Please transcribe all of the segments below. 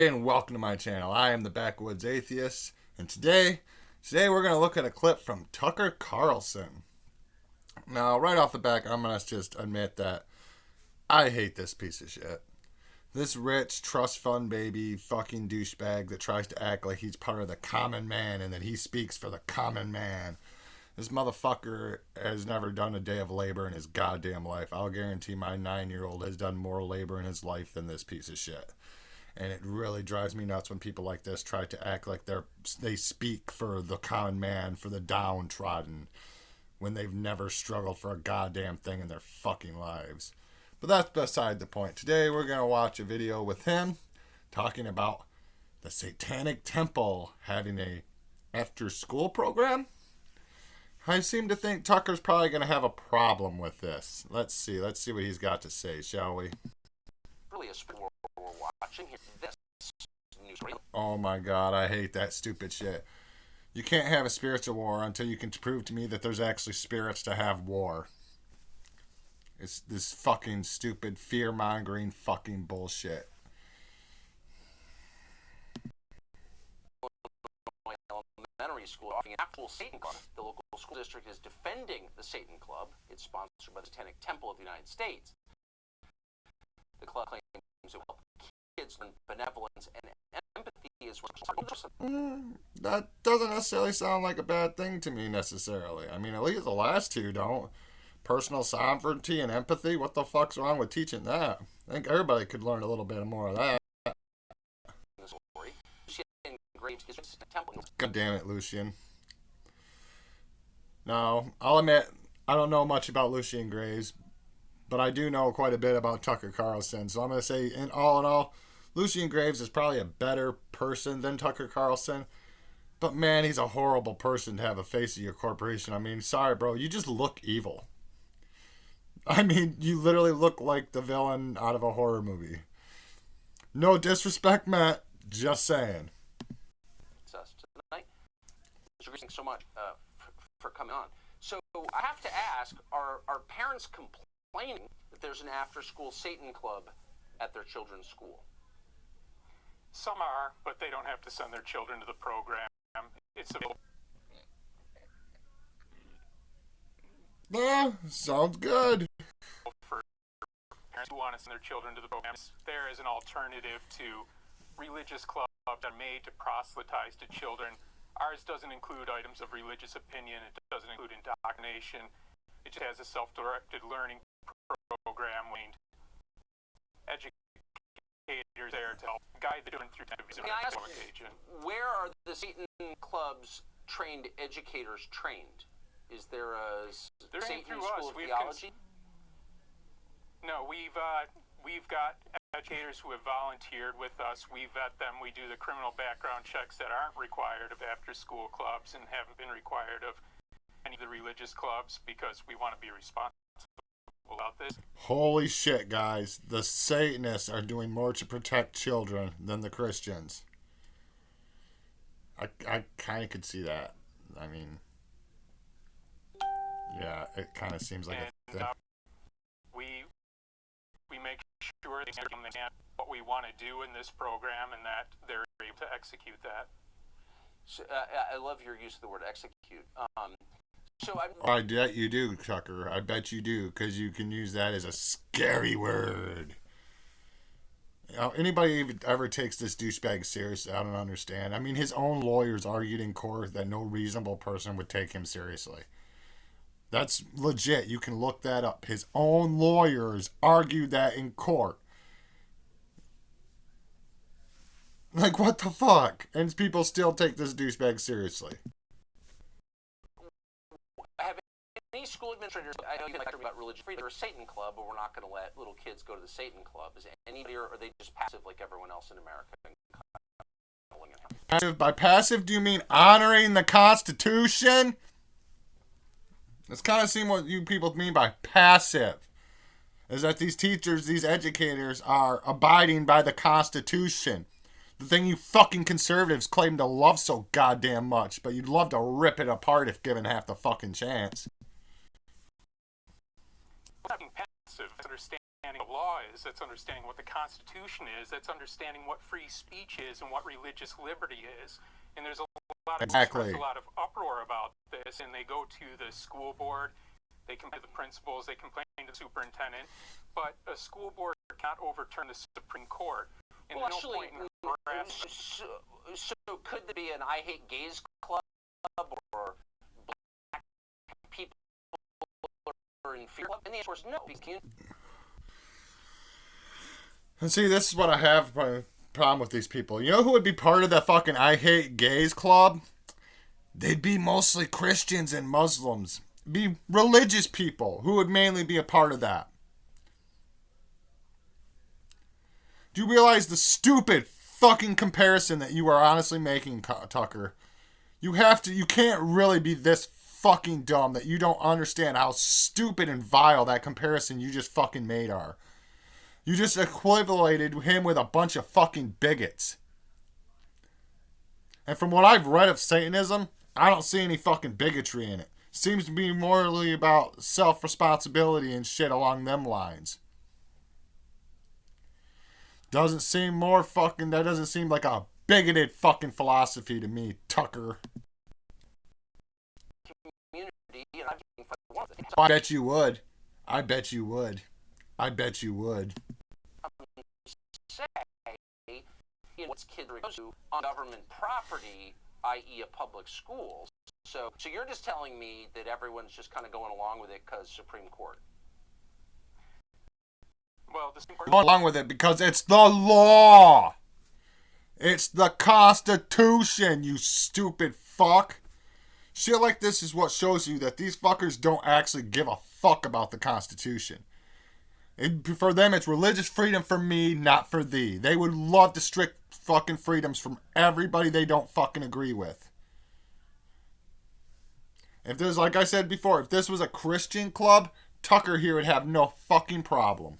And welcome to my channel. I am the Backwoods Atheist, and today we're going to look at a clip from Tucker Carlson. Now, right off the back, I'm going to just admit that I hate this piece of shit. This rich trust fund baby fucking douchebag that tries to act like he's part of the common man and that he speaks for the common man. This motherfucker has never done a day of labor in his goddamn life. I'll guarantee my 9-year-old has done more labor in his life than this piece of shit. And it really drives me nuts when people like this try to act like they speak for the common man, for the downtrodden, when they've never struggled for a goddamn thing in their fucking lives. But that's beside the point. Today we're going to watch a video with him talking about the Satanic Temple having a after-school program. I seem to think Tucker's probably going to have a problem with this. Let's see what he's got to say, shall we? Watching here, this news. Oh my god, I hate that stupid shit. You can't have a spiritual war until you can prove to me that there's actually spirits to have war. It's this fucking stupid fear-mongering fucking bullshit. Elementary school offering an actual Satan Club. The local school district is defending the Satan Club. It's sponsored by the Satanic Temple of the United States. The club claims it will help kids learn benevolence and empathy as well. That doesn't necessarily sound like a bad thing to me necessarily. I mean, at least the last two don't. Personal sovereignty and empathy. What the fuck's wrong with teaching that? I think everybody could learn a little bit more of that. God damn it, Lucian. No, I'll admit, I don't know much about Lucian Graves, but I do know quite a bit about Tucker Carlson. So I'm going to say, in all, Lucian Graves is probably a better person than Tucker Carlson. But man, he's a horrible person to have a face of your corporation. I mean, sorry, bro, you just look evil. I mean, you literally look like the villain out of a horror movie. No disrespect, Matt. Just saying. It's us tonight. Thanks so much for coming on. So I have to ask, are parents complaining that there's an after-school Satan club at their children's school? Some are, but they don't have to send their children to the program. It's available. Yeah, sounds good. For parents who want to send their children to the program, it's there as an alternative to religious clubs that are made to proselytize to children. Ours doesn't include items of religious opinion. It doesn't include indoctrination. It just has a self-directed learning program aimed educators there to help guide the children through television. Can I ask, where are the Satan club's trained educators trained? Is there a Satan School of Theology? No, we've got educators who have volunteered with us. We vet them. We do the criminal background checks that aren't required of after-school clubs and haven't been required of any of the religious clubs because we want to be responsible about this. Holy shit, guys. The Satanists are doing more to protect children than the Christians. I kind of could see that. I mean, yeah, it kind of seems like a thing. We make sure they understand what we want to do in this program and that they're able to execute that. So, I love your use of the word execute. I bet you do, Tucker. I bet you do, because you can use that as a scary word. You know, anybody ever takes this douchebag seriously, I don't understand. I mean, his own lawyers argued in court that no reasonable person would take him seriously. That's legit. You can look that up. His own lawyers argued that in court. Like, what the fuck? And people still take this douchebag seriously. Have any school administrators, I know you like to talk about religion freedom, or a Satan club, but we're not going to let little kids go to the Satan club. Is anybody, or are they just passive like everyone else in America? Passive, by passive, do you mean honoring the Constitution? That's kind of seem what you people mean by passive. Is that these teachers, these educators are abiding by the Constitution. The thing you fucking conservatives claim to love so goddamn much, but you'd love to rip it apart if given half the fucking chance. Being passive, understand understanding what law is. That's understanding what the Constitution is. That's understanding what free speech is and what religious liberty is. And there's a lot of Exactly. a lot of uproar about this, and they go to the school board, they complain to the principals, they complain to the superintendent, but a school board cannot overturn the Supreme Court. And Well, there's actually, no point in harassment. so could there be an I Hate Gays club or black people are in fear club? And the answer is no. And see, this is what I have a problem with these people. You know who would be part of that fucking I Hate Gays club? They'd be mostly Christians and Muslims. Be religious people who would mainly be a part of that. Do you realize the stupid fucking comparison that you are honestly making, Tucker? You can't really be this fucking dumb that you don't understand how stupid and vile that comparison you just fucking made are. You just equated him with a bunch of fucking bigots. And from what I've read of Satanism, I don't see any fucking bigotry in it. Seems to be morally about self-responsibility and shit along them lines. That doesn't seem like a bigoted fucking philosophy to me, Tucker. I bet you would. I bet you would. I bet you would. Say, what's kids to on government property, i.e. a public school. So you're just telling me that everyone's just kind of going along with it because Supreme Court. Well, the Supreme Court... Going along with it because it's the law. It's the Constitution, you stupid fuck. Shit like this is what shows you that these fuckers don't actually give a fuck about the Constitution. For them, it's religious freedom for me, not for thee. They would love to strict fucking freedoms from everybody they don't fucking agree with. If there's, like I said before, if this was a Christian club, Tucker here would have no fucking problem.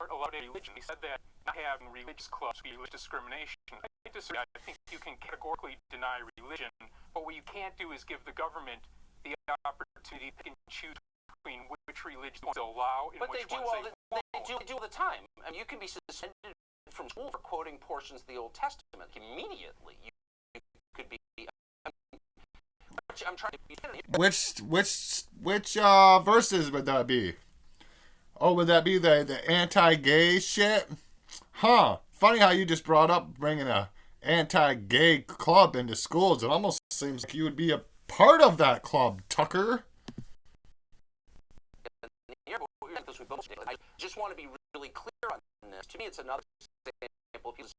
Allowed religion. He said that not having religious clubs would be religious discrimination. I disagree. I think you can categorically deny religion, but what you can't do is give the government the opportunity to choose between which religions they allow and which ones they won't. They do all the time. I mean, you can be suspended from school for quoting portions of the Old Testament immediately. You could be. I'm trying to be. Which verses would that be? Oh, would that be the anti-gay shit? Huh. Funny how you just brought up bringing a anti-gay club into schools. It almost seems like you would be a part of that club, Tucker. I just want to be really clear on this. To me, it's another example of people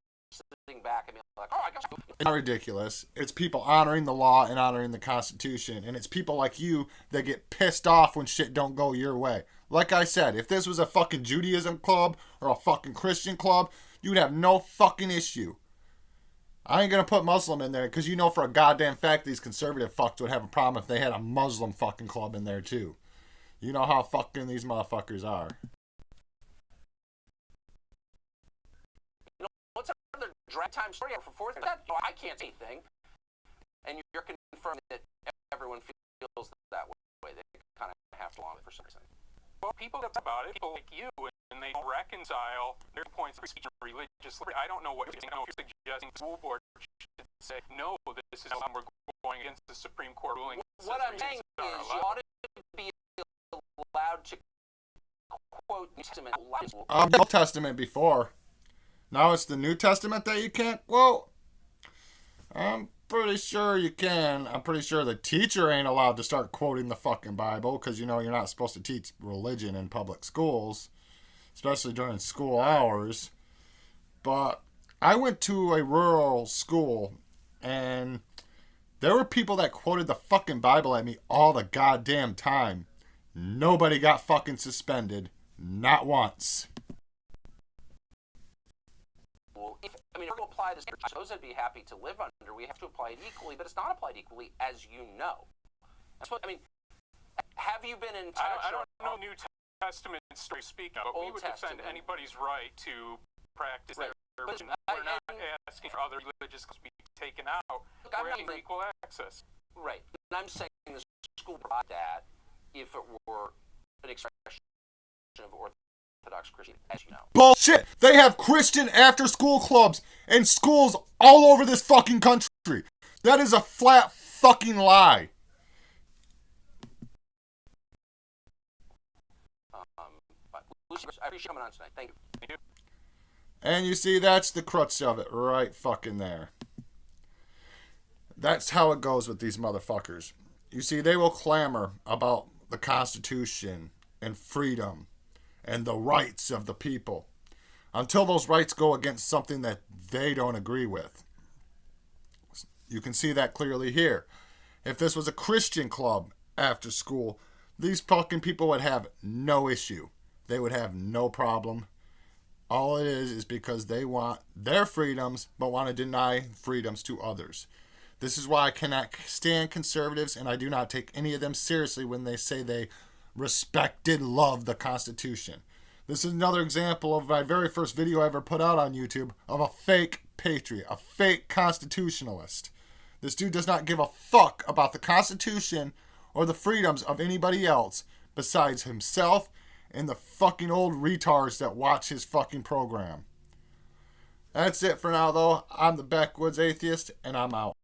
sitting back and being like, oh, I guess. It's not ridiculous. It's people honoring the law and honoring the Constitution. And it's people like you that get pissed off when shit don't go your way. Like I said, if this was a fucking Judaism club or a fucking Christian club, you'd have no fucking issue. I ain't gonna put Muslim in there because you know for a goddamn fact these conservative fucks would have a problem if they had a Muslim fucking club in there too. You know how fucking these motherfuckers are. You know, what's another drag time story for fourth? I can't say anything. And you're confirming that everyone feels that way. They kind of have to along with it for some reason. Well, people talk about it, people like you, and they don't reconcile their points of speech and religious liberty. I don't know what you're suggesting. The school board should say, no, this is how we're going against the Supreme Court ruling. What I'm saying is you ought to be allowed to quote New Testament. Old Testament before. Now it's the New Testament that you can't quote? I'm pretty sure you can. I'm pretty sure the teacher ain't allowed to start quoting the fucking Bible because, you know, you're not supposed to teach religion in public schools, especially during school hours. But I went to a rural school and there were people that quoted the fucking Bible at me all the goddamn time. Nobody got fucking suspended. Not once. If we're going to apply this, those I'd be happy to live under. We have to apply it equally, but it's not applied equally, as you know. That's what I mean. Have you been in touch? I don't know New Testament story speaking, but we would defend anybody's right to practice their religion. We're not asking for other religious to be taken out. We're asking for equal access. Right. And I'm saying the school brought that, if it were an expression of Orthodox Christianity, as you know. Bullshit! They have Christian after-school clubs in schools all over this fucking country. That is a flat fucking lie. But Lucy, I appreciate you coming on tonight. Thank you. Thank you. And you see, that's the crux of it right fucking there. That's how it goes with these motherfuckers. You see, they will clamor about the Constitution and freedom and the rights of the people until those rights go against something that they don't agree with. You can see that clearly here. If this was a Christian club after school, these fucking people would have no issue. They would have no problem. All it is because they want their freedoms but want to deny freedoms to others. This is why I cannot stand conservatives, and I do not take any of them seriously when they say they respect and love the Constitution. This is another example of my very first video I ever put out on YouTube of a fake patriot, a fake constitutionalist. This dude does not give a fuck about the Constitution or the freedoms of anybody else besides himself and the fucking old retards that watch his fucking program. That's it for now, though. I'm the Backwoods Atheist, and I'm out.